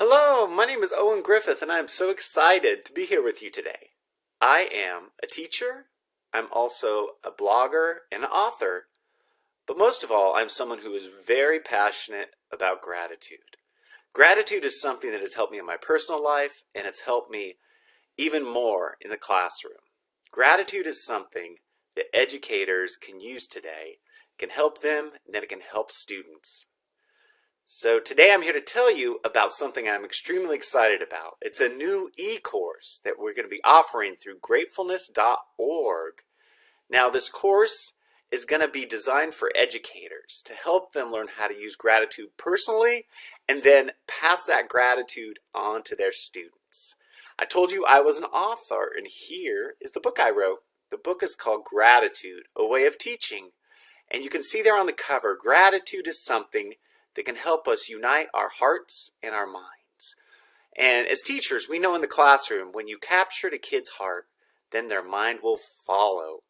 Hello, my name is Owen Griffith, and I am so excited to be here with you today. I am a teacher, I'm also a blogger and an author, but most of all, I'm someone who is very passionate about gratitude. Gratitude is something that has helped me in my personal life, and it's helped me even more in the classroom. Gratitude is something that educators can use today, can help them, and then it can help students. So today I'm here to tell you about something I'm extremely excited about. It's a new e-course that we're going to be offering through gratefulness.org. Now this course is going to be designed for educators to help them learn how to use gratitude personally and then pass that gratitude on to their students. I told you I was an author, and here is the book I wrote. The book is called Gratitude, A Way of Teaching. And you can see there on the cover, gratitude is something that can help us unite our hearts and our minds. And as teachers, we know in the classroom, when you capture a kid's heart, then their mind will follow.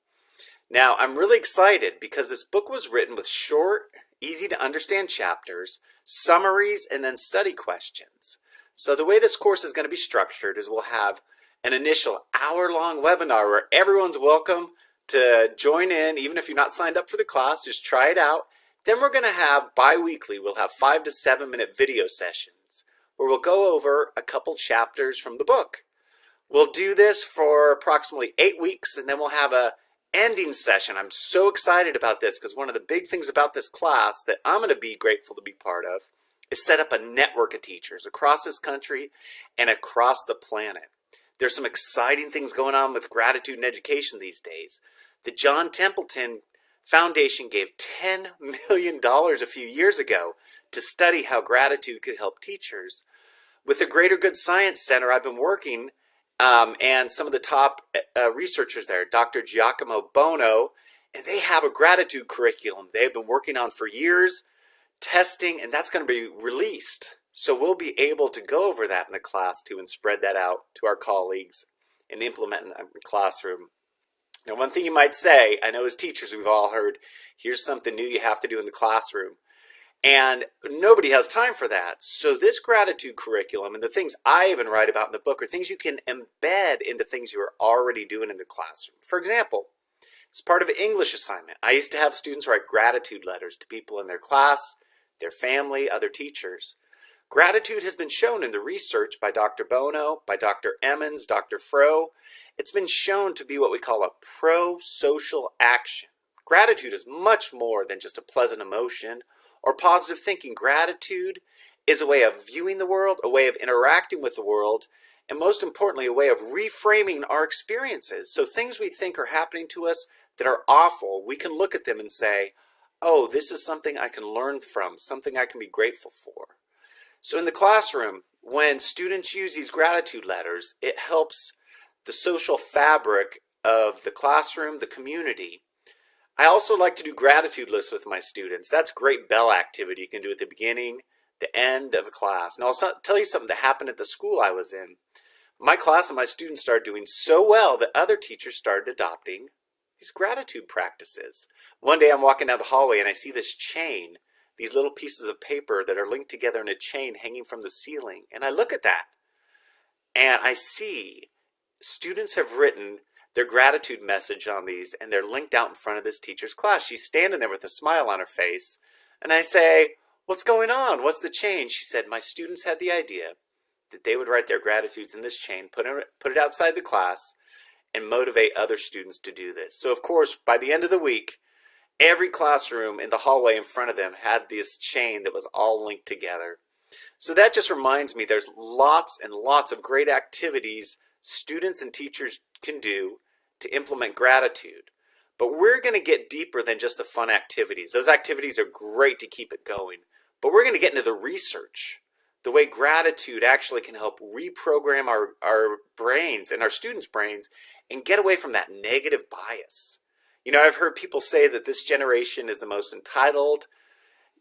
Now, I'm really excited because this book was written with short, easy to understand chapters, summaries, and then study questions. So the way this course is going to be structured is we'll have an initial hour-long webinar where everyone's welcome to join in. Even if you're not signed up for the class, just try it out. Then we're going to have bi-weekly, we'll have 5 to 7 minute video sessions where we'll go over a couple chapters from the book. We'll do this for approximately 8 weeks, and then we'll have a ending session. I'm so excited about this because one of the big things about this class that I'm going to be grateful to be part of is set up a network of teachers across this country and across the planet. There's some exciting things going on with gratitude in education these days. The John Templeton Foundation gave $10 million a few years ago to study how gratitude could help teachers. With the Greater Good Science Center, I've been working and some of the top researchers there, Dr. Giacomo Bono, and they have a gratitude curriculum they've been working on for years, testing, and that's going to be released. So we'll be able to go over that in the class too and spread that out to our colleagues and implement in the classroom. Now, one thing you might say, I know as teachers we've all heard, here's something new you have to do in the classroom. And nobody has time for that. So this gratitude curriculum and the things I even write about in the book are things you can embed into things you are already doing in the classroom. For example, as part of an English assignment, I used to have students write gratitude letters to people in their class, their family, other teachers. Gratitude has been shown in the research by Dr. Bono, by Dr. Emmons, Dr. Froh. It's been shown to be what we call a pro-social action. Gratitude is much more than just a pleasant emotion or positive thinking. Gratitude is a way of viewing the world, a way of interacting with the world, and most importantly, a way of reframing our experiences. So things we think are happening to us that are awful, we can look at them and say, oh, this is something I can learn from, something I can be grateful for. So in the classroom, when students use these gratitude letters, it helps the social fabric of the classroom, the community. I also like to do gratitude lists with my students. That's a great bell activity you can do at the beginning, the end of a class. And I'll tell you something that happened at the school I was in. My class and my students started doing so well that other teachers started adopting these gratitude practices. One day I'm walking down the hallway and I see this chain, these little pieces of paper that are linked together in a chain hanging from the ceiling. And I look at that and I see students have written their gratitude message on these, and they're linked out in front of this teacher's class. She's standing there with a smile on her face, and I say, what's going on? What's the change? She said, my students had the idea that they would write their gratitudes in this chain, put it outside the class, and motivate other students to do this. So of course, by the end of the week, every classroom in the hallway in front of them had this chain that was all linked together. So that just reminds me there's lots and lots of great activities students and teachers can do to implement gratitude. But we're going to get deeper than just the fun activities. Those activities are great to keep it going. But we're going to get into the research, the way gratitude actually can help reprogram our brains and our students' brains and get away from that negative bias. You know, I've heard people say that this generation is the most entitled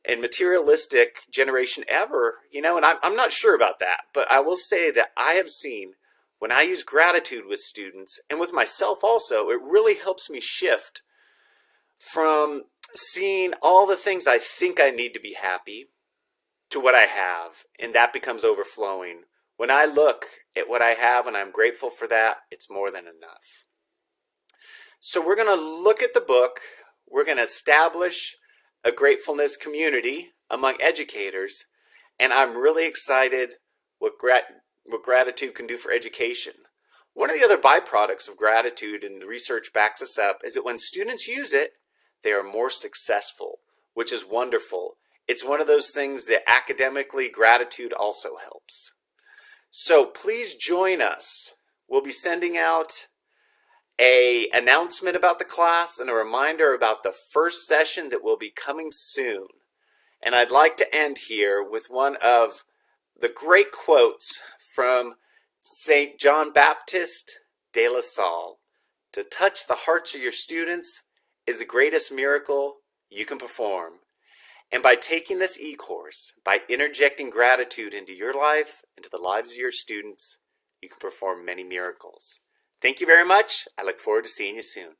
and materialistic generation ever, you know, and I'm not sure about that. But I will say that I have seen when I use gratitude with students and with myself also, it really helps me shift from seeing all the things I think I need to be happy to what I have, and that becomes overflowing. When I look at what I have and I'm grateful for that, it's more than enough. So we're going to look at the book. We're going to establish a gratefulness community among educators, and I'm really excited what gratitude can do for education. One of the other byproducts of gratitude, and the research backs us up, is that when students use it, they are more successful, which is wonderful. It's one of those things that academically gratitude also helps. So please join us. We'll be sending out an announcement about the class and a reminder about the first session that will be coming soon. And I'd like to end here with one of the great quotes from St. John Baptist de La Salle. To touch the hearts of your students is the greatest miracle you can perform. And by taking this e-course, by interjecting gratitude into your life, into the lives of your students, you can perform many miracles. Thank you very much. I look forward to seeing you soon.